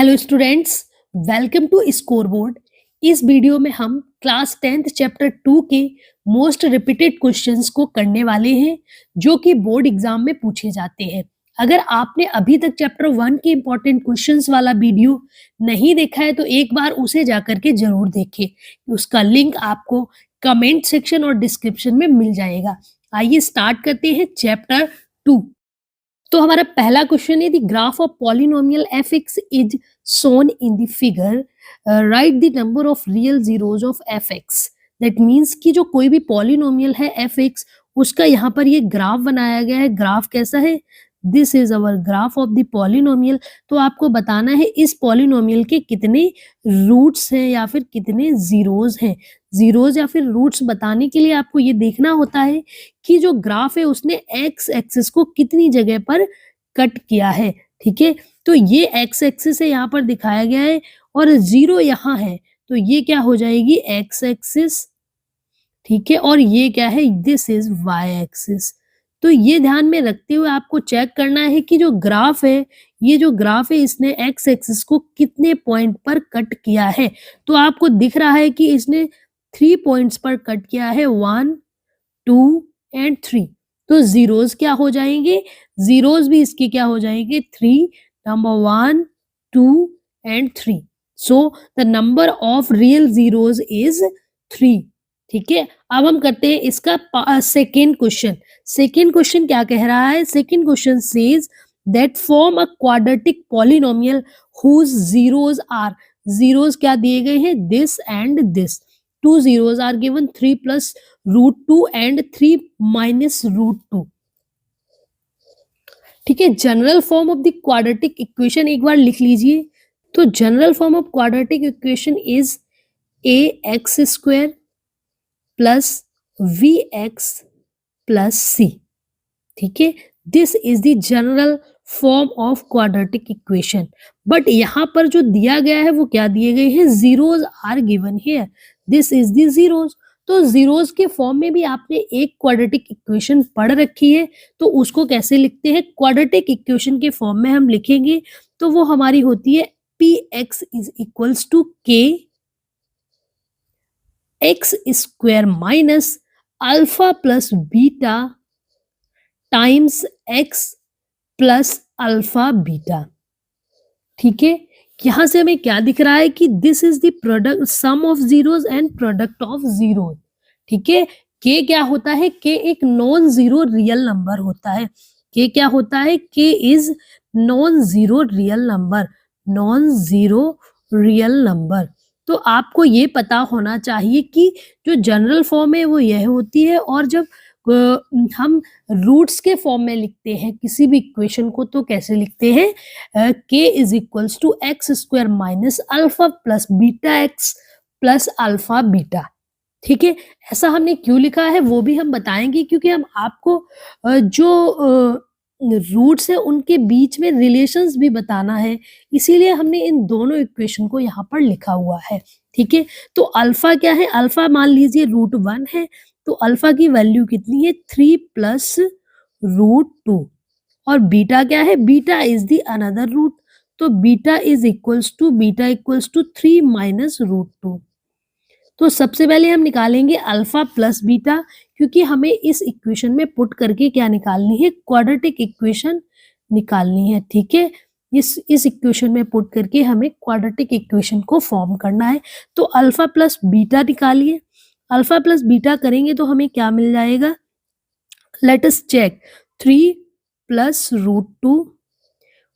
Hello students, welcome to scoreboard. इस video में हम क्लास 10th चैप्टर 2 के मोस्ट रिपीटेड क्वेश्चंस को करने वाले हैं जो कि बोर्ड एग्जाम में पूछे जाते हैं। अगर आपने अभी तक चैप्टर 1 के इंपॉर्टेंट क्वेश्चंस वाला वीडियो नहीं देखा है तो एक बार उसे जाकर के जरूर देखें। उसका लिंक आपको कमेंट सेक्शन और डिस्क्रिप्शन में मिल जाएगा। आइए स्टार्ट करते हैं चैप्टर 2। तो हमारा पहला क्वेश्चन है the graph of polynomial F x is shown in the figure. Write the number of real zeros of fx. That means कि जो कोई भी पॉलिनोमियल है fx उसका यहाँ पर ये ग्राफ बनाया गया है। ग्राफ कैसा है? This is our graph of the polynomial. तो आपको बताना है इस पॉलिनोमियल के कितने रूट्स हैं या फिर कितने जीरोज हैं। जीरोज या फिर रूट्स बताने के लिए आपको ये देखना होता है कि जो ग्राफ है उसने एक्स एक्सिस को कितनी जगह पर कट किया है। ठीक है, तो ये एक्स एक्सिस है यहाँ पर दिखाया गया है और जीरो यहाँ है, तो ये क्या हो जाएगी एक्स एक्सिस। ठीक है, और ये क्या है, दिस इज वाई एक्सिस। तो ये ध्यान में रखते हुए आपको चेक करना है कि जो ग्राफ है, ये जो ग्राफ है इसने एक्स एक्सिस को कितने पॉइंट पर कट किया है। तो आपको दिख रहा है कि इसने 3 पॉइंट्स पर कट किया है, 1 2 एंड 3। तो जीरोज क्या हो जाएंगे, जीरोज भी इसके क्या हो जाएंगे 3, number 1 2 and 3। So the number of real zeros is 3। ठीक है, अब हम करते हैं इसका सेकेंड क्वेश्चन। सेकेंड क्वेश्चन क्या कह रहा है? Second question says that form a quadratic polynomial whose zeros are, zeros क्या दिए गए हैं, this and this. 2 zeros are given, 3 plus root 2 and 3 minus root 2। ठीक है, general form of the quadratic equation एक बार लिख लीजिए। तो general form of quadratic equation is a x square plus b x plus c. ठीक है, this is the general form of quadratic equation. But यहाँ पर जो दिया गया है वो क्या दिए गए हैं, zeros are given here, this is the zeros. तो जीरोज के फॉर्म में भी आपने एक क्वाड्रेटिक इक्वेशन पढ़ रखी है, तो उसको कैसे लिखते हैं, क्वाड्रेटिक इक्वेशन के फॉर्म में हम लिखेंगे। तो वो हमारी होती है p x is equals to k x square minus alpha plus beta times x plus alpha beta. ठीक है, यहां से हमें क्या दिख रहा है कि this is the product sum of zeros and product of zeros. ठीक है, के क्या होता है, के एक नॉन जीरो रियल नंबर होता है। के क्या होता है, के is non zero real number, non zero real number. तो आपको ये पता होना चाहिए कि जो जनरल फॉर्म है वो यह होती है, और जब हम रूट्स के फॉर्म में लिखते हैं किसी भी इक्वेशन को तो कैसे लिखते हैं, k is equals to x square minus alpha plus beta x plus alpha beta. ठीक है, ऐसा हमने क्यों लिखा है वो भी हम बताएंगे, क्योंकि हम आपको जो रूट्स है उनके बीच में रिलेशंस भी बताना है, इसीलिए हमने इन दोनों इक्वेशन को यहाँ पर लिखा हुआ है। ठीक है, तो अल्फा क्या है, अल्फा मान लीजिए रूट 1 है, तो अल्फा की वैल्यू कितनी है 3 प्लस रूट 2। और बीटा क्या है, beta is the another root, तो beta equals to 3 minus root 2। तो सबसे पहले हम निकालेंगे अल्फा प्लस बीटा, क्योंकि हमें इस इक्वेशन में पुट करके क्या निकालनी है, क्वाड्रेटिक इक्वेशन निकालनी है। ठीक है, इस इक्वेशन में पुट करके हमें क्वाड्रेटिक इक्वेशन को फॉर्म करना है। तो अल्फा प्लस बीटा निकालिए, अल्फा प्लस बीटा करेंगे तो हमें क्या मिल जाएगा, let us check, 3 plus root 2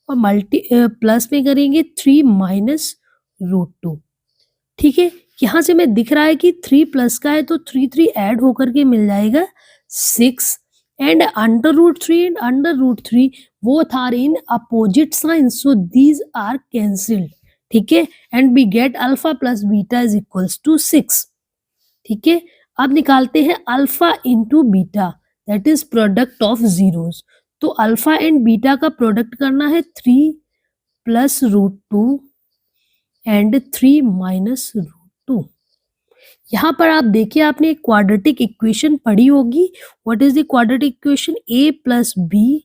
और प्लस में करेंगे 3 माइनस रूट 2। ठीक है, यहां से मैं दिख रहा है कि 3 प्लस का है तो 3 ऐड होकर के मिल जाएगा 6, and under root 3 and under root 3 both are in opposite sign, so these are cancelled. ठीक है, and we get alpha plus beta is equals to 6। ठीक है, अब निकालते हैं alpha into beta, that is product of zeros. तो alpha and beta का product करना है 3 plus root 2 and 3 minus root 2। यहाँ पर आप देखिए, आपने एक क्वाड्रेटिक इक्वेशन पढ़ी होगी। What is the quadratic equation, a plus b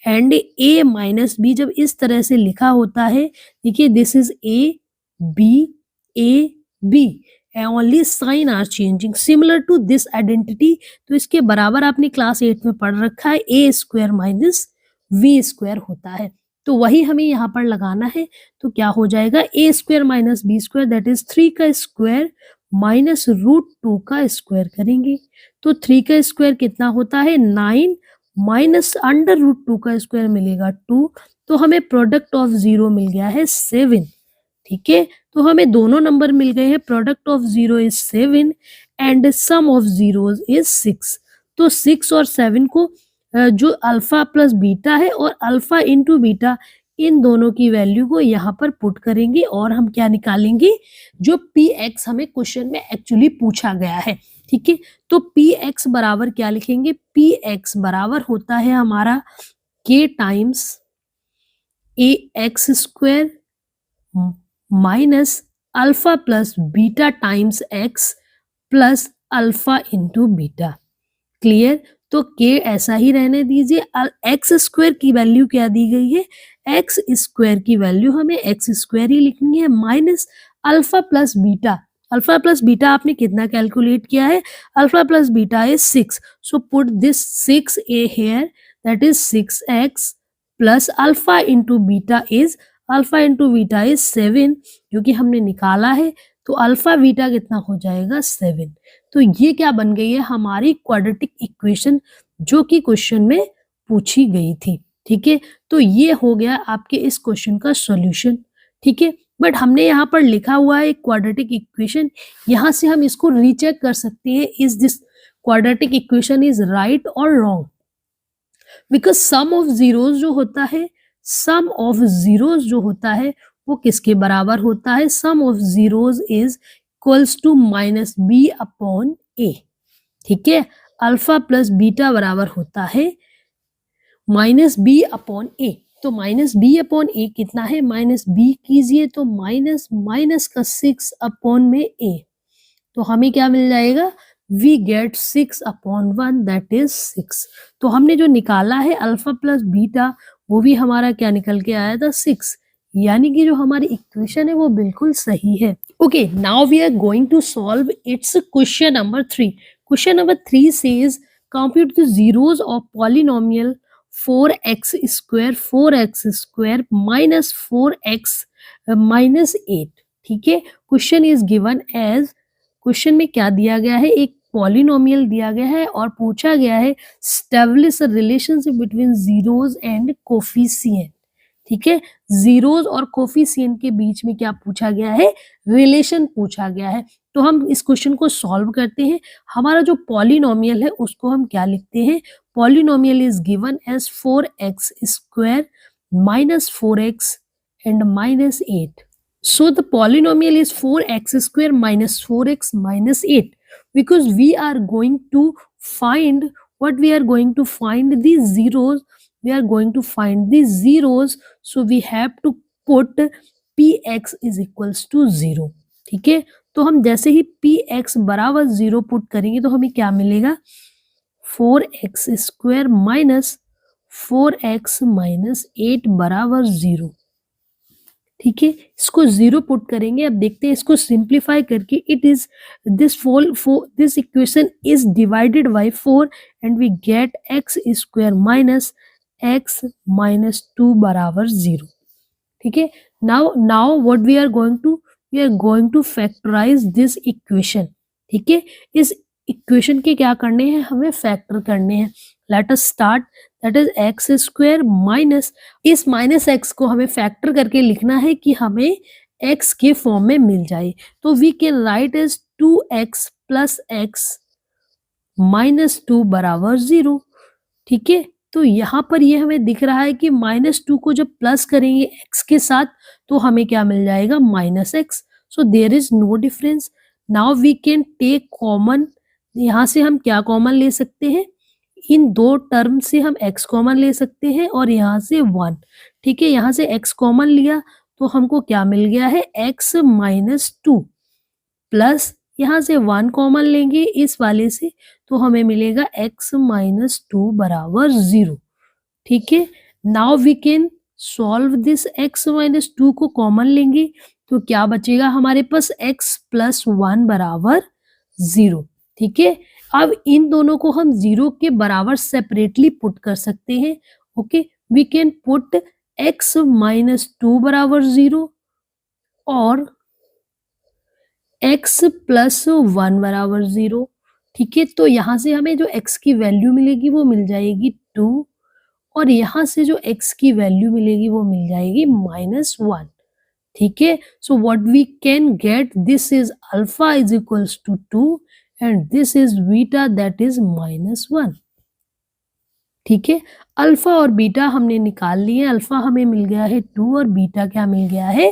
and a minus b जब इस तरह से लिखा होता है, देखिए this is a b only sign are changing similar to this identity. तो इसके बराबर आपने क्लास 8 में पढ़ रखा है, ए स्क्वायर माइनस वी स्क्वायर होता है। तो वही हमें यहाँ पर लगाना है। तो क्या हो जाएगा, a square minus b square that is 3 का स्क्वायर माइनस रूट 2 का स्क्वायर करेंगे। तो 3 का स्क्वायर कितना होता है 9 माइनस अंडर रूट 2 का स्क्वायर मिलेगा 2। तो हमें प्रोडक्ट ऑफ 0 मिल गया है 7। ठीक है, तो हमें दोनों नंबर मिल गए हैं। Product of 0 is 7 and sum of zeros is 6। तो 6 और 7 को जो अल्फा प्लस बीटा है और अल्फा इंटू बीटा, इन दोनों की वैल्यू को यहाँ पर पुट करेंगे और हम क्या निकालेंगे, जो पी एक्स हमें क्वेश्चन में एक्चुअली पूछा गया है। ठीक है, तो पी एक्स बराबर क्या लिखेंगे, पी एक्स बराबर होता है हमारा k times a x square minus alpha plus beta times x plus alpha into beta. Clear, तो के ऐसा ही रहने दीजिए। एक्स स्क्वायर की वैल्यू क्या दी गई है, एक्स स्क्वायर की वैल्यू हमें एक्स स्क्वायर ही लिखनी है minus alpha plus beta. Alpha plus beta आपने कितना कैलकुलेट किया है, alpha plus beta is 6, so put this 6 a here that is 6x plus alpha into beta is, alpha into beta is 7 जो कि हमने निकाला है। तो अल्फा बीटा कितना हो जाएगा 7। तो ये क्या बन गई है हमारी क्वाड्रेटिक इक्वेशन जो कि क्वेश्चन में पूछी गई थी। ठीक है, तो ये हो गया आपके इस क्वेश्चन का सॉल्यूशन। ठीक है, बट हमने यहाँ पर लिखा हुआ है क्वाड्रेटिक इक्वेशन, यहाँ से हम इसको रीचेक कर सकते हैं is this quadratic equation is right और wrong. Because sum of zeros जो होता है, सम ऑफ जीरोस जो होता है वो किसके बराबर होता है, sum of zeros is equals to minus b upon a. ठीक है, अल्फा प्लस बीटा बराबर होता है माइनस बी अपॉन ए। तो माइनस बी अपॉन ए कितना है, माइनस बी कीजिए तो माइनस माइनस का 6 अपॉन में ए, तो हमें क्या मिल जाएगा, we get 6 upon 1 that is 6। तो हमने जो निकाला है अल्फा प्लस बीटा वो भी हमारा क्या निकल के आया था 6, यानी कि जो हमारी इक्वेशन है वो बिल्कुल सही है। Okay, now we are going to solve its question number 3। Question number 3 says compute the zeros of polynomial 4x square minus 4x minus 8। ठीक है, question is given as, question में क्या दिया गया है, एक पॉलिनोमियल दिया गया है और पूछा गया है establish a relationship between zeros and coefficient. ठीक है, जीरोस और कोफिशिएंट के बीच में क्या पूछा गया है, रिलेशन पूछा गया है। तो हम इस क्वेश्चन को सॉल्व करते हैं। हमारा जो पॉलिनोमियल है उसको हम क्या लिखते हैं, polynomial is given as 4x square minus 4x and minus 8। So the polynomial is 4x square minus 4x minus 8 because we are going to find what, we are going to find the zeros, we are going to find the zeros, so we have to put px is equals to 0। ठीक है, तो हम जैसे ही px बराबर 0 put करेंगे तो हमें क्या मिलेगा, 4x square minus 4x minus 8 बराबर 0। ठीक है, इसको 0 पुट करेंगे। अब देखते हैं इसको सिंप्लीफाई करके, it is this equation is divided by 4 and we get x square minus x minus 2 बराबर 0। ठीक है, now what we are going to factorise this equation. ठीक है, इस इक्वेशन के क्या करने हैं, हमें फैक्टर करने हैं। Let us start, that is x square minus, इस माइनस एक्स को हमें फैक्टर करके लिखना है कि हमें एक्स के फॉर्म में मिल जाए। तो we can write as 2x plus x minus 2 बराबर 0। ठीक है, तो यहाँ पर ये हमें दिख रहा है कि -2 को जब प्लस करेंगे x के साथ तो हमें क्या मिल जाएगा, minus x. So there is no difference. Now we can take common, यहाँ से हम क्या कॉमन ले सकते हैं, इन दो टर्म से हम x कॉमन ले सकते हैं और यहाँ से 1। ठीक है, यहाँ से x कॉमन लिया तो हमको क्या मिल गया है, x माइनस 2 प्लस यहाँ से 1 कॉमन लेंगे इस वाले से तो हमें मिलेगा x माइनस 2 बराबर 0। ठीक है, now we can solve this x minus 2 को कॉमन लेंगे तो क्या बचेगा हमारे पास x प्लस 1 बराबर 0। ठीक है, अब इन दोनों को हम 0 के बराबर सेपरेटली पुट कर सकते हैं। Okay, we can put x minus 2 बराबर 0 और x प्लस 1 बराबर 0। ठीक है, तो यहाँ से हमें जो x की वैल्यू मिलेगी वो मिल जाएगी 2 और यहाँ से जो x की वैल्यू मिलेगी वो मिल जाएगी -1। ठीक है, so what we can get, this is alpha is equals to 2 and this is beta that is -1। ठीक है, अल्फा और बीटा हमने निकाल लिए। अल्फा हमें मिल गया है 2 और बीटा क्या मिल गया है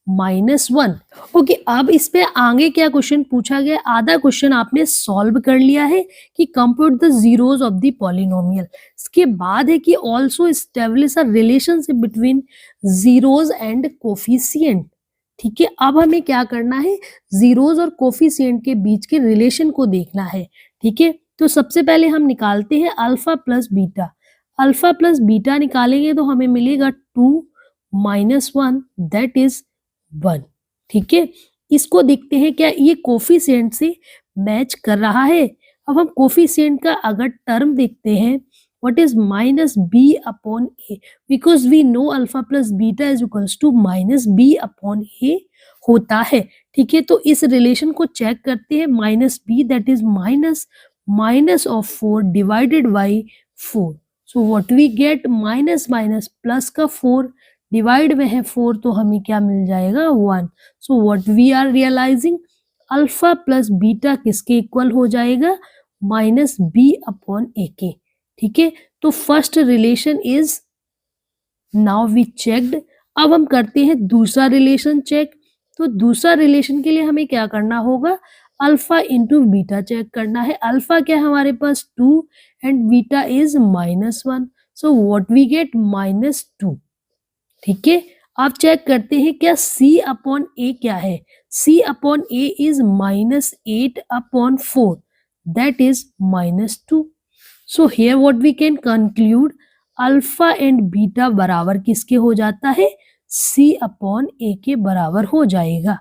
-1। ओके, अब इस पे आगे क्या क्वेश्चन पूछा गया, आधा क्वेश्चन आपने सॉल्व कर लिया है कि compute the zeros of the polynomial. इसके बाद है कि also establish a relationship between zeros and coefficient. ठीक है, अब हमें क्या करना है, जीरोस और कोफिशिएंट के बीच के रिलेशन को देखना है। ठीक है, तो सबसे पहले हम निकालते हैं alpha plus beta. Alpha plus beta निकालेंगे तो हमें मिलेगा 2 माइनस 1 दैट इज 1। ठीक है, इसको देखते हैं क्या ये कोफिशिएंट से मैच कर रहा है। अब हम कोफिशिएंट का अगर टर्म देखते हैं, what is minus b upon a, because we know alpha plus beta is equals to minus b upon a होता है। ठीक है, तो इस रिलेशन को चेक करते हैं, minus b that is minus of 4 divided by 4। So what we get, minus minus plus का 4 डिवाइड में है 4 तो हमें क्या मिल जाएगा 1। So what we are realising, alpha plus beta किसके इक्वल हो जाएगा, माइनस बी अपॉन ए के। ठीक है, तो first relation is now we checked. अब हम करते हैं दूसरा रिलेशन चेक। तो दूसरा रिलेशन के लिए हमें क्या करना होगा, अल्फा इंटू बीटा चेक करना है। अल्फा क्या है हमारे पास 2 and beta is -1। So what we get -2। ठीक है, आप चेक करते हैं क्या c अपॉन ए क्या है, c upon a is -8 upon 4 that is -2। So here what we can conclude, alpha and beta बराबर किसके हो जाता है, c अपॉन ए के बराबर हो जाएगा।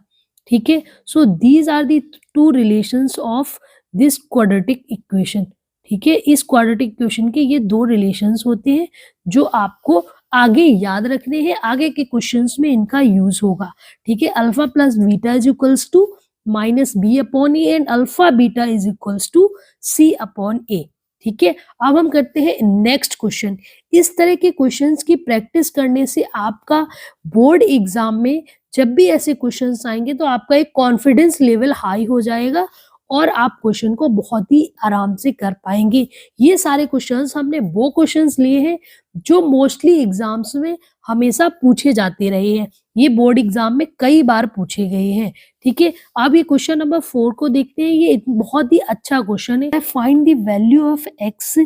ठीक है, so these are the two relations of this quadratic equation. ठीक है, इस क्वाड्रेटिक इक्वेशन के ये दो रिलेशंस होते हैं जो आपको आगे याद रखने हैं, आगे के क्वेश्चंस में इनका यूज होगा। ठीक है, alpha plus beta is equals to minus b upon a and alpha beta is equals to c upon a. ठीक है, अब हम करते हैं नेक्स्ट क्वेश्चन। इस तरह के क्वेश्चंस की प्रैक्टिस करने से आपका बोर्ड एग्जाम में जब भी ऐसे क्वेश्चंस आएंगे तो आपका एक कॉन्फिडेंस लेवल हाई हो जाएगा और आप क्वेश्चन को बहुत ही आराम से कर पाएंगे। ये सारे क्वेश्चंस हमने वो क्वेश्चंस लिए हैं जो मोस्टली एग्जाम्स में हमेशा पूछे जाते रहे हैं, ये बोर्ड एग्जाम में कई बार पूछे गए हैं। ठीक है, अब ये क्वेश्चन नंबर 4 को देखते हैं, ये बहुत ही अच्छा क्वेश्चन है। Find the value of x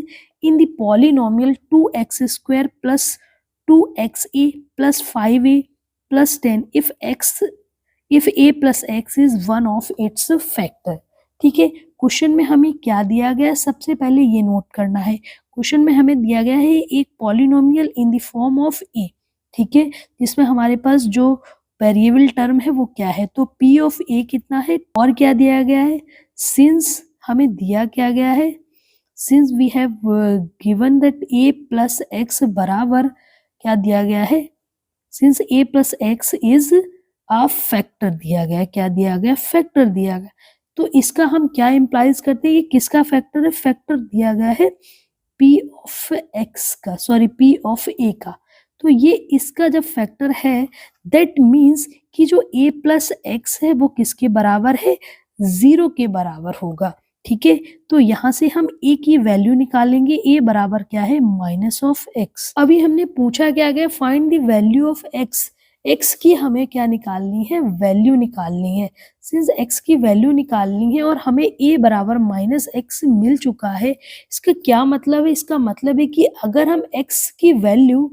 in the polynomial 2x² plus 2xa plus 5a plus 10 if a plus x is one of its factor. ठीक है, क्वेश्चन में हमें क्या दिया गया है, सबसे पहले ये नोट करना है। क्वेश्चन में हमें दिया गया है एक polynomial in the form of a. ठीक है, जिसमें हमारे पास जो वेरिएबल टर्म है वो क्या है, तो p ऑफ a कितना है और क्या दिया गया है, सिंस हमें दिया क्या गया है, since we have given that a plus x बराबर क्या दिया गया है, since a plus x is a factor दिया गया है, क्या दिया गया, फैक्टर दिया गया। तो इसका हम क्या इम्प्लाइज करते हैं, ये किसका फैक्टर है, फैक्टर दिया गया है p ऑफ x का, सॉरी p ऑफ a का। तो ये इसका जब फैक्टर है दैट मीन्स कि जो a प्लस x है वो किसके बराबर है, 0 के बराबर होगा। ठीक है, तो यहाँ से हम a की वैल्यू निकालेंगे, a बराबर क्या है, माइनस ऑफ x। अभी हमने पूछा क्या गया, find the value of x, x की हमें क्या निकालनी है, वैल्यू निकालनी है। सिंस x की वैल्यू निकालनी है और हमें a बराबर माइनस x मिल चुका है, इसका क्या मतलब है, इसका मतलब है कि अगर हम x की वैल्यू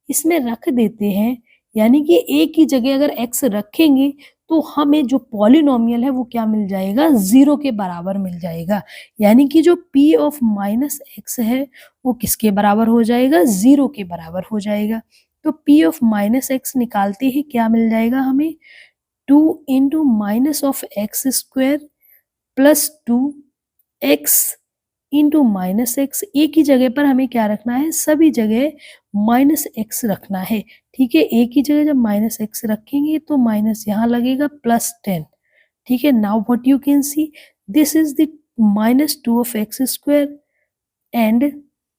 इसमें रख देते हैं, यानी कि a की जगह अगर x रखेंगे तो हमें जो पॉलिनोमियल है वो क्या मिल जाएगा, 0 के बराबर मिल जाएगा। यानी कि जो p ऑफ माइनस एक्स है वो किसके बराबर हो जाएगा, 0 के बराबर हो जाएगा। तो p ऑफ माइनस एक्स निकालते ही क्या मिल जाएगा हमें, 2 into minus of x square plus 2x into minus x. एक ही जगह पर हमें क्या रखना है, सभी जगह माइनस एक्स रखना है। ठीक है, एक ही जगह जब माइनस एक्स रखेंगे तो माइनस यहाँ लगेगा प्लस 10। ठीक है, now what you can see, this is the minus 2 of x square and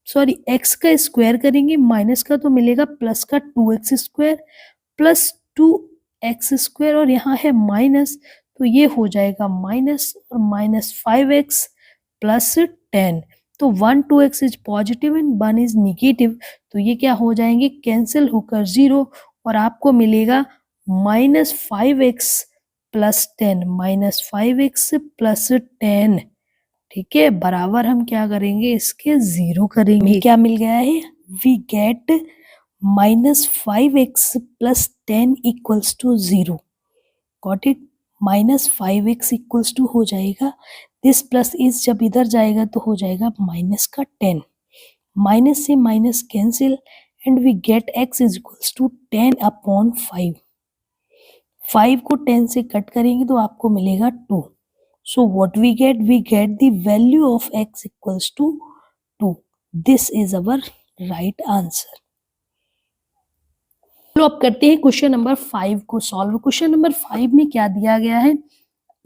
sorry x का स्क्वायर करेंगे माइनस का तो मिलेगा प्लस का 2x square plus 2x square और यहाँ है माइनस तो ये हो जाएगा माइनस और माइनस 5x प्लस 10। तो 1 2x is positive and 1 is negative, तो ये क्या हो जाएंगे, कैंसिल होकर 0 और आपको मिलेगा minus 5x plus 10, minus 5x plus 10। ठीक है, बराबर हम क्या करेंगे, इसके 0 करेंगे। क्या मिल गया है, we get minus 5x plus 10 equals to 0। Got it, minus 5x equals to हो जाएगा, दिस प्लस इस जब इधर जाएगा तो हो जाएगा माइनस का 10, माइनस से minus cancel and we get x is equals to 10 upon 5। 5 को 10 से कट करेंगे तो आपको मिलेगा 2। So what we get the value of x equals to 2. This is our right answer. तो अब करते हैं क्वेश्चन नंबर 5 को सॉल्व। क्वेश्चन नंबर 5 में क्या दिया गया है,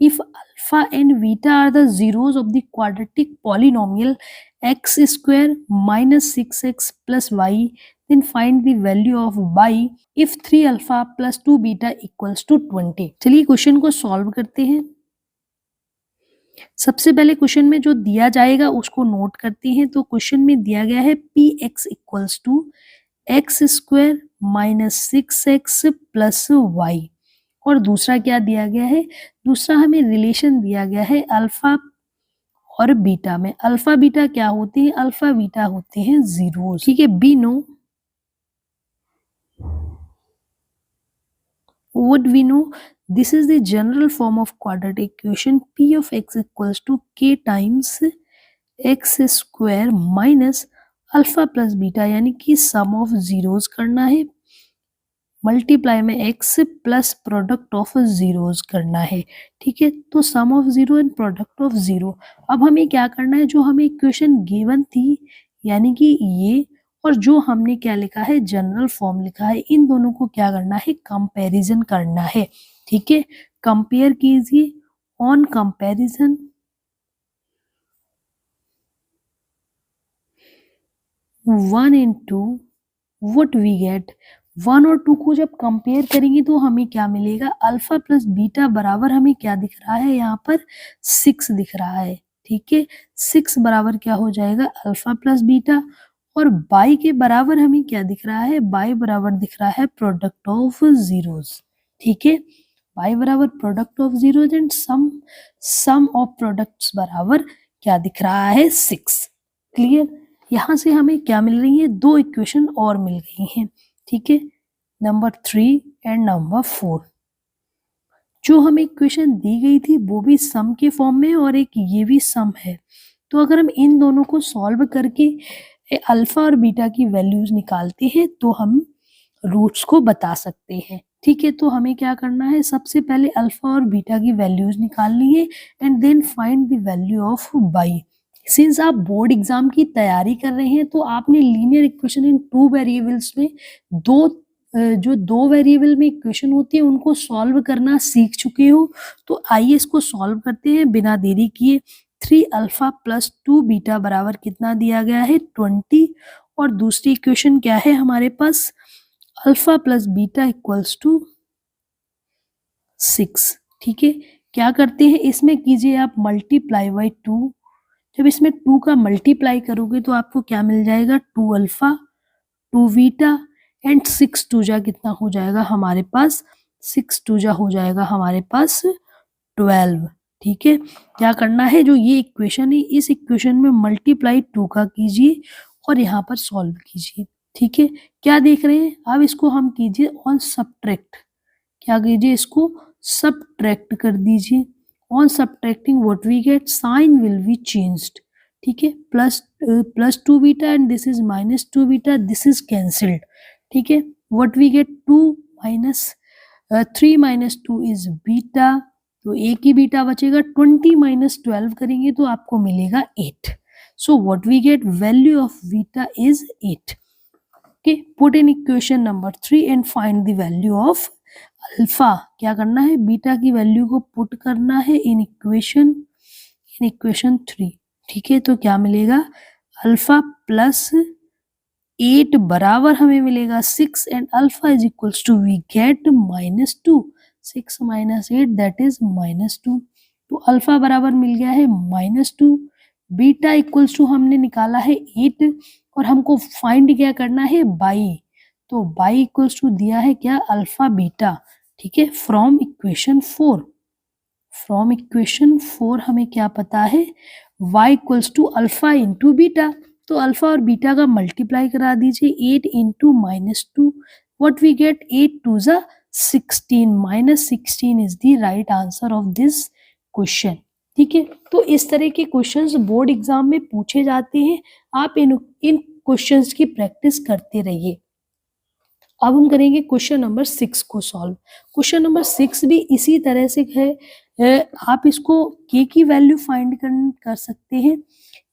if alpha and beta are the zeros of the quadratic polynomial x square minus 6x plus y, then find the value of y if 3 alpha plus 2 beta equals to 20। चलिए question को solve करते हैं। सबसे पहले question में जो दिया जाएगा उसको नोट करते हैं। तो क्वेश्चन में दिया गया है p x equals to x square minus 6x plus y, और दूसरा क्या दिया गया है, दूसरा हमें रिलेशन दिया गया है अल्फा और बीटा में। अल्फा बीटा क्या होते हैं, अल्फा बीटा होते हैं जीरो। ठीक है, be know what we know, this is the general form of quadratic equation p of x equals to k times x square minus alpha plus beta, यानी कि सम of zeros करना है, multiply में x plus product of zeros करना है। ठीक है, तो sum of zero and product of zero. अब हमें क्या करना है, जो हमें इक्वेशन गिवन थी यानी कि ये, और जो हमने क्या लिखा है, जनरल फॉर्म लिखा है, इन दोनों को क्या करना है, कंपैरिजन करना है। ठीक है, कंपेयर कीजिए, on comparison 1 and 2 what we get, 1 और 2 को जब कंपेयर करेंगे तो हमें क्या मिलेगा, अल्फा प्लस बीटा बराबर हमें क्या दिख रहा है, यहाँ पर 6 दिख रहा है। ठीक है, 6 बराबर क्या हो जाएगा, अल्फा प्लस बीटा, और बाई के बराबर हमें क्या दिख रहा है, बाई बराबर दिख रहा है प्रोडक्ट ऑफ जीरोस। ठीक है, बाई बराबर product of zeros and sum of products बराबर क्या दिख रहा है, 6। क्लियर, यहाँ से हमें क्या मिल रही है, दो इक्वेशन और मिल गई हैं। ठीक है, नंबर 3 एंड नंबर 4। जो हमें इक्वेशन दी गई थी वो भी सम के फॉर्म में और एक ये भी सम है। तो अगर हम इन दोनों को सॉल्व करके अल्फा और बीटा की वैल्यूज निकालते हैं तो हम रूट्स को बता सकते हैं। ठीक है, तो हमें क्या करना है, सबसे पहले अल्फा और बीटा की वैल्यूज निकालनी है and then find the value of by. सिंस आप बोर्ड एग्जाम की तैयारी कर रहे हैं तो आपने लीनियर इक्वेशन इन 2 वेरिएबल्स में जो दो वेरिएबल में इक्वेशन होती है उनको सॉल्व करना सीख चुके हो। तो आइए इसको सॉल्व करते हैं बिना देरी किए। 3 अल्फा प्लस 2 बीटा बराबर कितना दिया गया है, 20, और दूसरी इक्वेशन क्या है हमारे पास, alpha plus beta equals to 6। ठीक है, क्या करते हैं, इसमें कीजिए आप मल्टीप्लाई बाई 2। जब इसमें 2 का मल्टीप्लाई करोगे तो आपको क्या मिल जाएगा, 2 अल्फा 2 बीटा एंड 6 2 जा कितना हो जाएगा हमारे पास, 6 2 जा हो जाएगा हमारे पास 12। ठीक है, क्या करना है, जो ये इक्वेशन है इस इक्वेशन में मल्टीप्लाई 2 का कीजिए और यहाँ पर सॉल्व कीजिए। ठीक है, क्या देख रहे हैं, अब इसको हम कीजिए ऑन सब्ट्रैक्ट। क्या कीजिए, इसको सब्ट्रैक्ट कर दीजिए। On subtracting what we get, sign will be changed, ठीक है, plus 2 beta and this is minus 2 beta, this is cancelled, ठीक है। What we get 2 minus 3 minus 2 is beta, तो एक ही बीटा बचेगा। 20 माइनस 12 करेंगे तो आपको मिलेगा 8। So what we get, value of beta is 8। Okay, put in equation number 3 and find the value of alpha. क्या करना है, बीटा की वैल्यू को पुट करना है इन इक्वेशन 3, ठीक है। तो क्या मिलेगा, अल्फा प्लस 8 बराबर हमें मिलेगा 6 and alpha is equals to we get -2। 6 minus 8 that is -2। तो अल्फा बराबर मिल गया है -2, बीटा इक्वल्स टू हमने निकाला है 8 और हमको फाइंड क्या करना है, बाई। तो बाई इक्वल्स टू दिया है क्या, अल्फा बीटा, ठीक है। फ्रॉम इक्वेशन 4 हमें क्या पता है, y equals to alpha into beta. तो अल्फा और बीटा का मल्टीप्लाई करा दीजिए, 8 into -2, what we get, 8 two ज़ा 16, -16 is the right answer of this question, ठीक है। तो इस तरह के क्वेश्चंस बोर्ड एग्जाम में पूछे जाते हैं, आप इन क्वेश्चंस की प्रैक्टिस करते रहिए। अब हम करेंगे क्वेश्चन नंबर 6 को सॉल्व। क्वेश्चन नंबर 6 भी इसी तरह से है, आप इसको k की वैल्यू फाइंड कर सकते हैं।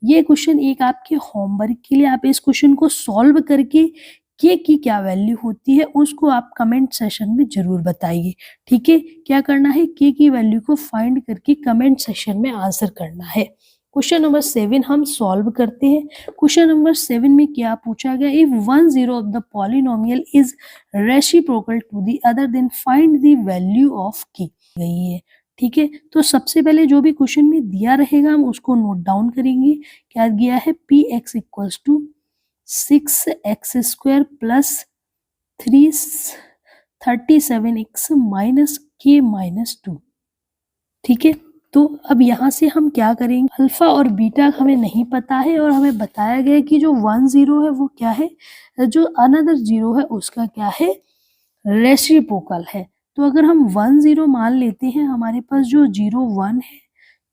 ये क्वेश्चन एक आपके होमवर्क के लिए, आप इस क्वेश्चन को सॉल्व करके k की क्या वैल्यू होती है उसको आप कमेंट सेशन में जरूर बताइए, ठीक है। क्या करना है, k की वैल्यू को फाइंड करके कमेंट सेशन में आंसर करना है। क्वेश्चन नंबर 7 हम सॉल्व करते हैं। क्वेश्चन नंबर 7 में क्या पूछा गया, if 1 0 of the polynomial is reciprocal to the other then find the value of k गई है, ठीक है। तो सबसे पहले जो भी क्वेश्चन में दिया रहेगा हम उसको नोट डाउन करेंगे। क्या दिया है, p x equals to 6x² plus 37x minus k minus 2, ठीक है। तो अब यहाँ से हम क्या करेंगे, अल्फा और बीटा हमें नहीं पता है और हमें बताया गया है कि जो 1 0 है वो क्या है, जो अनदर 0 है उसका क्या है, रेसिप्रोकल है। तो अगर हम 1 0 मान लेते हैं, हमारे पास जो 0 1 है,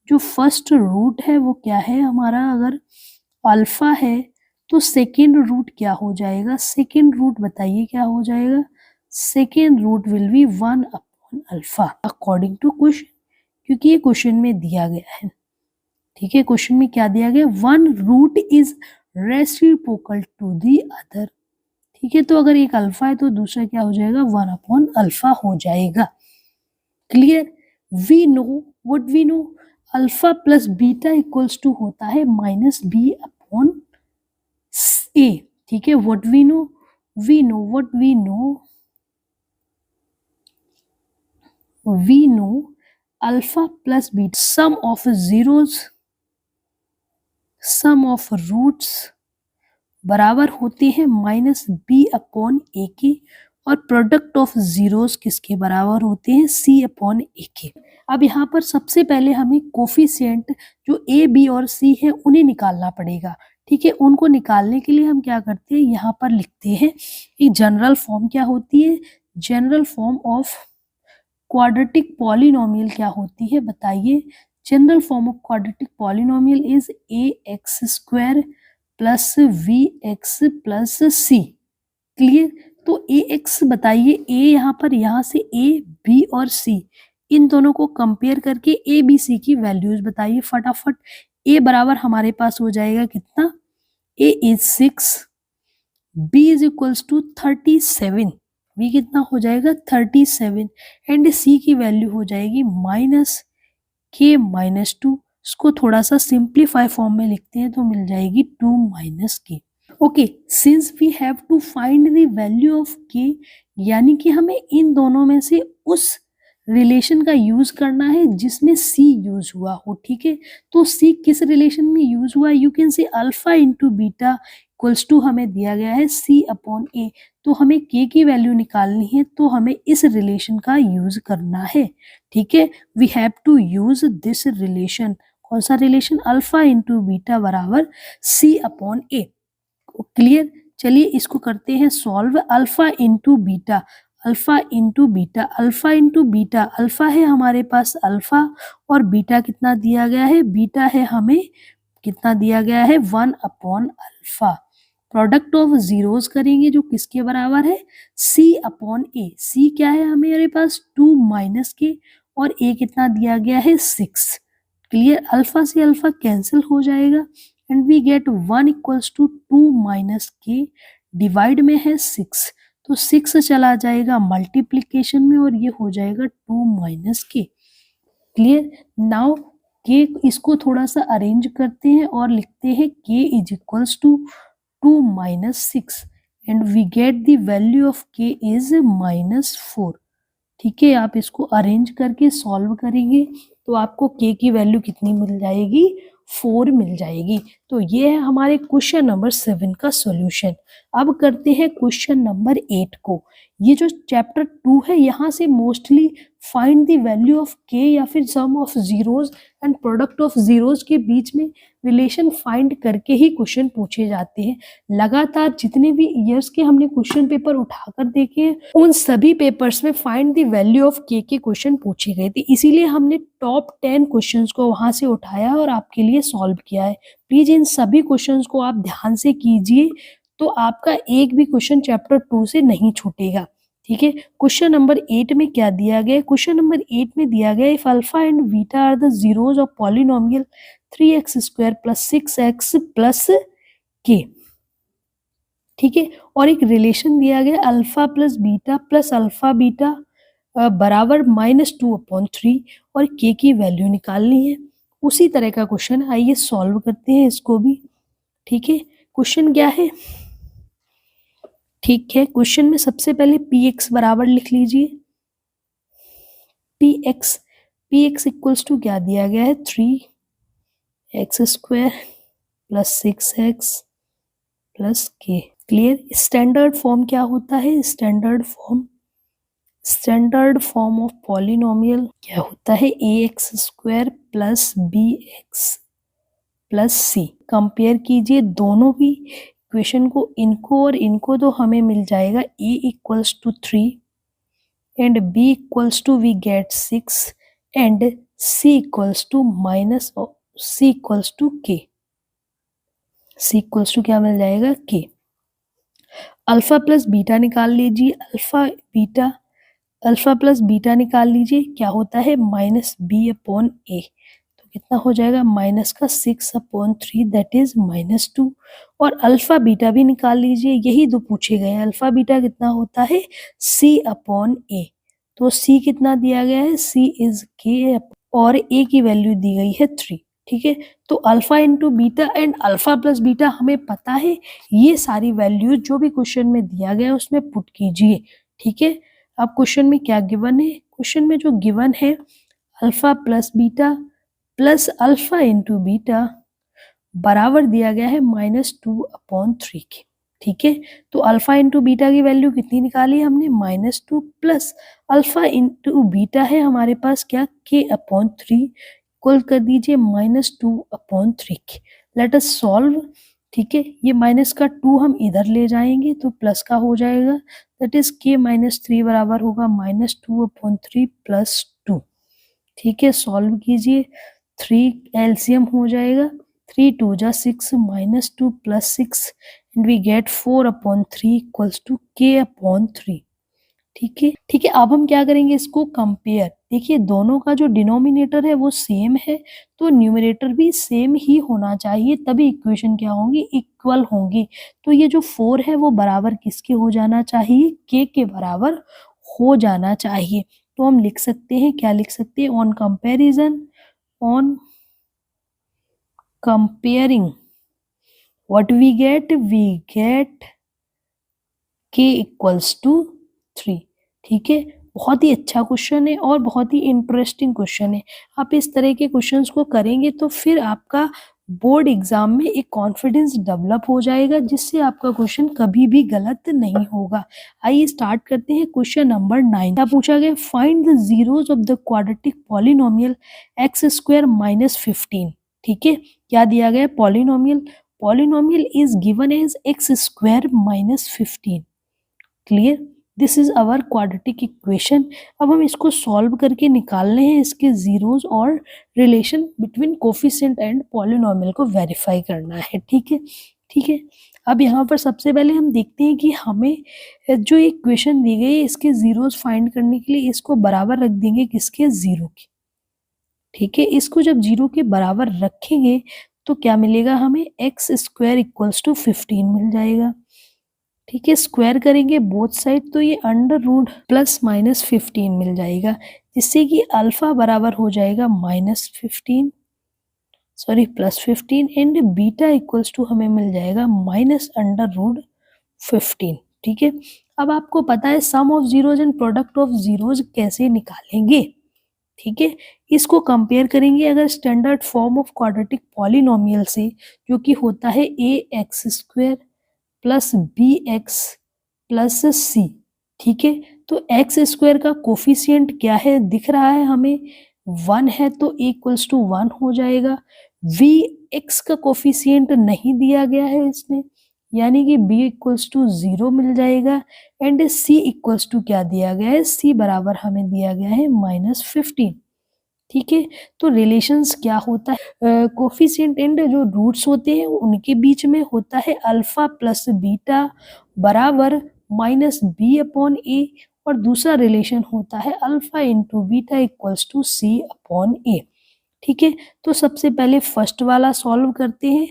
जो फर्स्ट रूट है वो क्या है हमारा, अगर अल्फा है तो सेकेंड रूट क्या हो जाएगा, सेकेंड रूट बताइए क्या हो जाएगा, second root will be 1 upon alpha according to question, क्योंकि ये क्वेश्चन में दिया गया है, ठीक है। क्वेश्चन में क्या दिया गया, 1 root is reciprocal to the other, ठीक है। तो अगर एक अल्फा है तो दूसरा क्या हो जाएगा, 1 अपॉन अल्फा हो जाएगा। Clear, we know what we know, alpha plus beta equals to होता है -b अपॉन a, ठीक है। What we know, what we know alpha plus beta, sum of roots बराबर होते हैं -b अपॉन a के, और प्रोडक्ट ऑफ जीरोस किसके बराबर होते हैं, c अपॉन a के। अब यहाँ पर सबसे पहले हमें कोफिशिएंट जो a b और c है उन्हें निकालना पड़ेगा, ठीक है। उनको निकालने के लिए हम क्या करते हैं, यहाँ पर लिखते हैं एक जनरल फॉर्म क्या होती है, general form of quadratic polynomial क्या होती है बताइए। General form of quadratic polynomial is ax² plus vx plus c। Clear, तो ax बताइए, a यहाँ पर, यहाँ से a b और c इन दोनों को कंपेयर करके a b c की वैल्यूज बताइए फटाफट। a बराबर हमारे पास हो जाएगा कितना, a is 6, b is equals to 37, b कितना हो जाएगा 37, एंड c की वैल्यू हो जाएगी -k माइनस 2। इसको थोड़ा सा सिंप्लीफाई फॉर्म में लिखते हैं तो मिल जाएगी 2 minus k। Okay, since we have to find the value of k, यानी कि हमें इन दोनों में से उस रिलेशन का यूज करना है जिसमें c यूज हुआ हो, ठीक है। तो c किस रिलेशन में यूज हुआ, you can say alpha into beta equals to हमें दिया गया है c अपॉन a, तो हमें k की वैल्यू निकालनी है तो हमें इस रिलेशन का यूज करना है, ठीक है। We have to use this relation, कौन सा रिलेशन, अल्फा इंटू बीटा बराबर c अपॉन a। क्लियर, चलिए इसको करते हैं solve. Alpha into beta, alpha into beta, alpha into beta, alpha है हमारे पास अल्फा और बीटा कितना दिया गया है, बीटा है हमें कितना दिया गया है 1/अल्फा। प्रोडक्ट ऑफ जीरोस करेंगे जो किसके बराबर है, C/A। C क्या है हमारे पास 2 माइनस के और A कितना दिया गया है 6। क्लियर, अल्फा से अल्फा कैंसिल हो जाएगा and we get 1 equals to 2 minus k, divide में है 6 तो 6 चला जाएगा मल्टीप्लीकेशन में और ये हो जाएगा 2 माइनस के। क्लियर, नाउ के इसको थोड़ा सा अरेंज करते हैं और लिखते हैं k is equals to 2 minus 6 and we get the value of k is -4। ठीक है, आप इसको अरेंज करके सॉल्व करेंगे तो आपको के की वैल्यू कितनी मिल जाएगी, 4 मिल जाएगी। तो ये है हमारे क्वेश्चन नंबर 7 का सॉल्यूशन। अब करते हैं क्वेश्चन नंबर 8 को। ये जो चैप्टर 2 है यहाँ से mostly find the value of k या फिर sum of zeros and product of zeros के बीच में रिलेशन फाइंड करके ही क्वेश्चन पूछे जाते हैं। लगातार जितने भी ईयर्स के हमने क्वेश्चन पेपर उठाकर देखे हैं उन सभी पेपर्स में फाइंड द वैल्यू ऑफ के क्वेश्चन पूछे गए थे, इसीलिए हमने टॉप 10 क्वेश्चंस को वहां से उठाया और आपके लिए सॉल्व किया है। प्लीज इन सभी क्वेश्चंस को आप ध्यान से कीजिए तो आपका एक भी क्वेश्चन चैप्टर 2 से नहीं छूटेगा। ठीक है, क्वेश्चन नंबर 8 में क्या दिया गया है, क्वेश्चन नंबर 8 में दिया गया if alpha and beta are the zeros of polynomial 3x² + 6x + k। ठीक है, और एक रिलेशन दिया गया alpha plus beta plus alpha beta बराबर -2/3 और के की वैल्यू निकालनी है। उसी तरह का क्वेश्चन, आइए सॉल्व करते हैं इसको भी। ठीक है, क्वेश्चन क्या है, ठीक है, क्वेश्चन में सबसे पहले px बराबर लिख लीजिए, px इक्वल्स टू क्या दिया गया है 3x² + 6x + k। Clear, standard form क्या होता है, स्टैंडर्ड फॉर्म ऑफ पॉलिनोमियल क्या होता है ax² + bx + c। कंपेयर कीजिए दोनों भी इक्वेशन को, इनको और इनको, तो हमें मिल जाएगा a equals to 3 and b equals to we get 6 and c equals to k। c equals to क्या मिल जाएगा k। अल्फा प्लस बीटा निकाल लीजिए, अल्फा प्लस बीटा निकाल लीजिए, क्या होता है -b/a। तो कितना हो जाएगा माइनस का 6/3 दैट इज -2। और अल्फा बीटा भी निकाल लीजिए, यही दो पूछे गए हैं। अल्फा बीटा कितना होता है c/a। तो c कितना दिया गया है, c इज k और a की वैल्यू दी गई है 3। ठीक है, तो alpha into beta and alpha plus beta हमें पता है, ये सारी वैल्यू जो भी क्वेश्चन में दिया गया है उसमें पुट कीजिए। ठीक है, अब क्वेश्चन में क्या गिवन है, क्वेश्चन में जो गिवन है alpha plus beta plus alpha into beta बराबर दिया गया है -2/3 के। ठीक है, तो अल्फा इंटू बीटा की वैल्यू कितनी निकाली हमने -2 प्लस अल्फा इंटू बीटा है हमारे पास क्या k/3 इक्वल कर दीजिए -2/3 के। Let us solve. ठीक है, ये माइनस का 2 हम इधर ले जाएंगे तो प्लस का हो जाएगा, दैट इज k-3 बराबर होगा -2/3 + 2। ठीक है, सॉल्व कीजिए, 3 एलसीएम हो जाएगा, 3 2 जा 6 -2 + 6 and we get 4/3 equals to k/3। ठीक है, ठीक है, अब हम क्या करेंगे, इसको कंपेयर। देखिए दोनों का जो डिनोमिनेटर है वो सेम है तो न्यूमरेटर भी सेम ही होना चाहिए, तभी इक्वेशन क्या होंगी, इक्वल होंगी। तो ये जो 4 है वो बराबर किसके हो जाना चाहिए, के बराबर हो जाना चाहिए। तो हम लिख सकते हैं, क्या लिख सकते हैं, on comparing what we get k equals to 3। ठीक है, बहुत ही अच्छा क्वेश्चन है और बहुत ही इंटरेस्टिंग क्वेश्चन है। आप इस तरह के क्वेश्चंस को करेंगे तो फिर आपका बोर्ड एग्जाम में एक कॉन्फिडेंस डेवलप हो जाएगा जिससे आपका क्वेश्चन कभी भी गलत नहीं होगा। आइए स्टार्ट करते हैं क्वेश्चन नंबर 9। क्या पूछा गया, find the zeros of the quadratic polynomial x² - 15। ठीक है, क्या दिया गया, polynomial is given as x² - 15। Clear, this is our quadratic equation. अब हम इसको सॉल्व करके निकालने हैं इसके जीरोस और relation between coefficient and polynomial को वेरीफाई करना है। ठीक है, ठीक है। अब यहाँ पर सबसे पहले हम देखते हैं कि हमें जो इक्वेशन दी गई है इसके जीरोस फाइंड करने के लिए इसको बराबर रख देंगे किसके, जीरो के। ठीक है, इसको जब जीरो के बराबर रखेंगे तो क्या मिलेगा हमें, एक्स स्क्वायर इक्वल्स टू 15 मिल जाएगा। ठीक है, स्क्वायर करेंगे बोथ साइड तो ये अंडर रूट प्लस माइनस 15 मिल जाएगा, जिससे कि अल्फा बराबर हो जाएगा -15, sorry +15 and beta equals to हमें मिल जाएगा -√15। ठीक है, अब आपको पता है sum of zeros and product of zeros कैसे निकालेंगे। ठीक है, इसको कंपेयर करेंगे अगर standard form of quadratic polynomial से, जो कि होता है ax² plus bx plus c। ठीक है, तो x² का कोफिशिएंट क्या है दिख रहा है हमें, 1 है तो a इक्वल्स टू 1 हो जाएगा। vx का कोफिशिएंट नहीं दिया गया है इसमें, यानी कि b इक्वल्स टू 0 मिल जाएगा एंड c इक्वल्स टू क्या दिया गया है, c बराबर हमें दिया गया है -15। ठीक है, तो रिलेशंस क्या होता है, कोफिशिएंट एंड जो रूट्स होते हैं उनके बीच में होता है अल्फा प्लस बीटा बराबर -b/a, और दूसरा रिलेशन होता है alpha into beta equals to c/a। ठीक है, तो सबसे पहले फर्स्ट वाला सॉल्व करते हैं,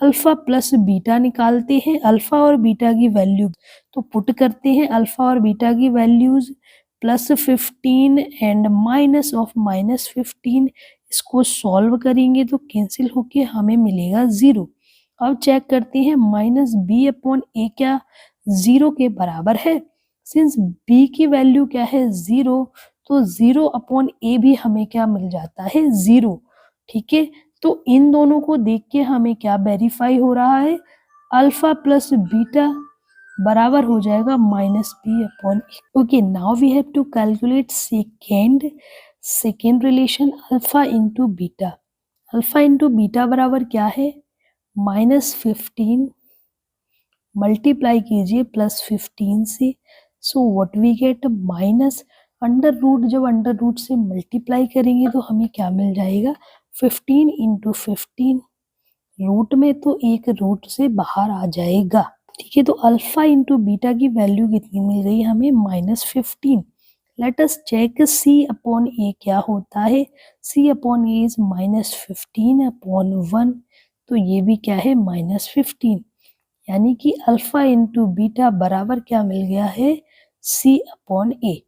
अल्फा प्लस बीटा निकालते हैं, अल्फा और बीटा की वैल्यू तो पुट करते हैं, अल्फा और बीटा की वैल्यूज +15 एंड माइनस ऑफ -15, इसको सॉल्व करेंगे तो कैंसिल होके हमें मिलेगा 0। अब चेक करते हैं -b/a क्या 0 के बराबर है, सिंस b की वैल्यू क्या है 0, तो 0/a भी हमें क्या मिल जाता है 0। ठीक है, तो इन दोनों को देख के हमें क्या वेरीफाई हो रहा है, अल्फा प्लस बीटा बराबर हो जाएगा -b/a। Okay, now we have to calculate second relation alpha into beta. Alpha into beta बराबर क्या है, -15 मल्टीप्लाई कीजिए +15 से, so what we get minus under root, जब अंडर रूट से मल्टीप्लाई करेंगे तो हमें क्या मिल जाएगा, 15 इंटू 15, रूट में तो एक रूट से बाहर आ जाएगा। ठीक है, तो अल्फा इंटू बीटा की वैल्यू कितनी मिल गई हमें, -15। लेट अस चेक c/a क्या होता है, c/a इज -15/1, तो ये भी क्या है -15, यानी कि अल्फा इंटू बीटा बराबर क्या मिल गया है, c/a।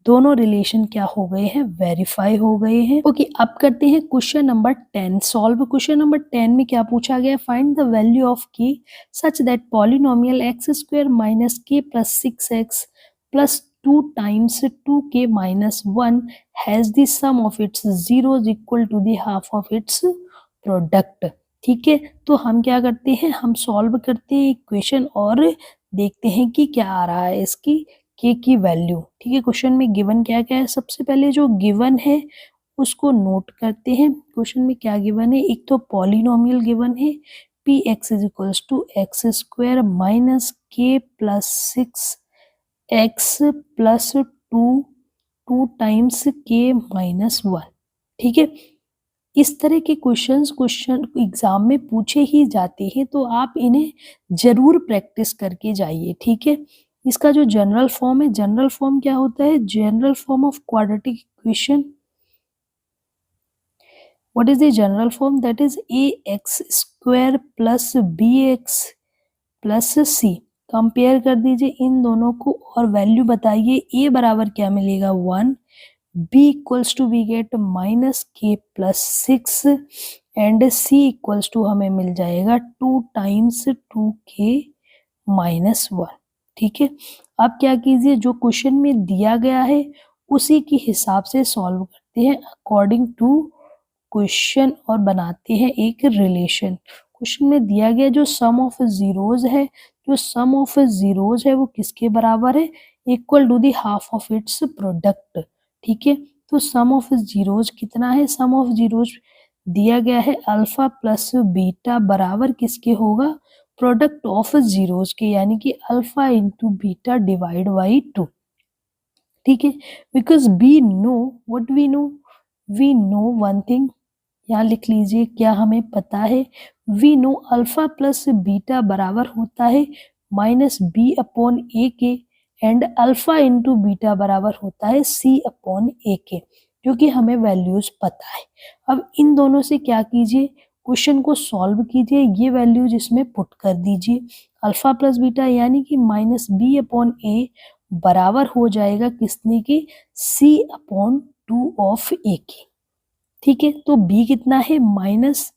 दोनों रिलेशन क्या हो गए हैं, वेरीफाई हो गए हैं। ओके, अब करते हैं question number 10 solve. Question number 10 में क्या पूछा गया, find the value of k such that polynomial x² minus k plus 6x plus 2 times 2k minus 1 has the sum of its zeros equal to the half of its product. ठीक है, तो हम क्या करते हैं, हम सॉल्व करते हैं इक्वेशन और देखते हैं कि क्या आ रहा है इसकी k की वैल्यू। ठीक है, क्वेश्चन में गिवन क्या क्या है, सबसे पहले जो गिवन है उसको नोट करते हैं। क्वेश्चन में क्या गिवन है, एक तो पॉलिनोमियल गिवन है px is equals to x² minus k plus 6x plus 2 times k minus 1। ठीक है, इस तरह के क्वेश्चन एग्जाम में पूछे ही जाते हैं, तो आप इन्हें जरूर प्रैक्टिस करके जाइए। ठीक है, इसका जो जनरल फॉर्म है, जनरल फॉर्म क्या होता है, general form of quadratic equation, what is the general form, that is ax² plus bx plus c। Compare कर दीजिए इन दोनों को और वैल्यू बताइए, a बराबर क्या मिलेगा 1, b equals to we get -k plus 6 and c equals to हमें मिल जाएगा 2 टाइम्स 2k माइनस 1। ठीक है, अब क्या कीजिए, जो क्वेश्चन में दिया गया है उसी के हिसाब से सॉल्व करते हैं अकॉर्डिंग टू क्वेश्चन और बनाते हैं एक रिलेशन। क्वेश्चन में दिया गया जो सम ऑफ जीरोज है, जो सम ऑफ जीरोज है वो किसके बराबर है, equal to the half of its product. ठीक है, तो सम ऑफ जीरोज कितना है, सम ऑफ जीरोज दिया गया है अल्फा प्लस बीटा बराबर किसके होगा, प्रोडक्ट ऑफ जीरोज के, यानी कि alpha into beta divide by 2। ठीक है, because we know one thing, यहाँ लिख लीजिए क्या हमें पता है, we know alpha plus beta बराबर होता है माइनस बी अपॉन ए के, एंड अल्फा इंटू बीटा बराबर होता है सी अपॉन ए के, जो कि हमें वैल्यूज पता है। अब इन दोनों से क्या कीजिए, क्वेश्चन को सॉल्व कीजिए, ये वैल्यूज इसमें पुट कर दीजिए। अल्फा प्लस बीटा यानी कि माइनस बी अपॉन ए बराबर हो जाएगा किसने की, सी अपॉन 2 ऑफ ए की। ठीक है, तो b कितना है माइनस,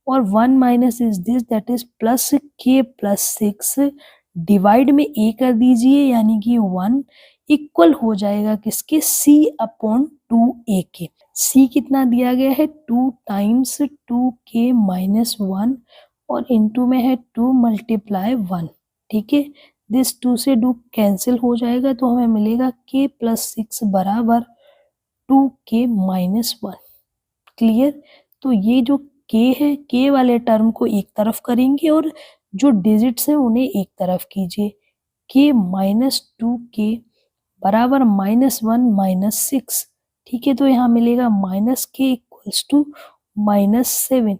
और 1 minus is this that is plus के प्लस 6, डिवाइड में a कर दीजिए यानी कि 1 इक्वल हो जाएगा किसके, c अपॉन 2a के। c कितना दिया गया है 2 टाइम्स 2k माइनस 1 और इनटू में है 2 मल्टीप्लाई 1। ठीक है, दिस 2 से 2 कैंसिल हो जाएगा तो हमें मिलेगा k प्लस 6 बराबर 2k माइनस 1। क्लियर, तो ये जो k है, k वाले टर्म को एक तरफ करेंगे और जो डिजिट्स हैं उन्हें एक तरफ कीजिए। k माइनस 2k बराबर माइनस 1 माइनस 6। ठीक है, तो यहाँ मिलेगा minus k equals to minus 7,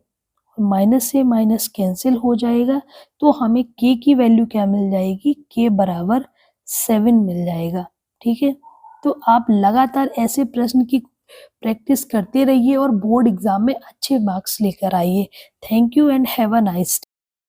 minus से माइनस कैंसिल हो जाएगा तो हमें k की वैल्यू क्या मिल जाएगी, k बराबर 7 मिल जाएगा। ठीक है, तो आप लगातार ऐसे प्रश्न की प्रैक्टिस करते रहिए और बोर्ड एग्जाम में अच्छे मार्क्स लेकर आइए। Thank you and have a nice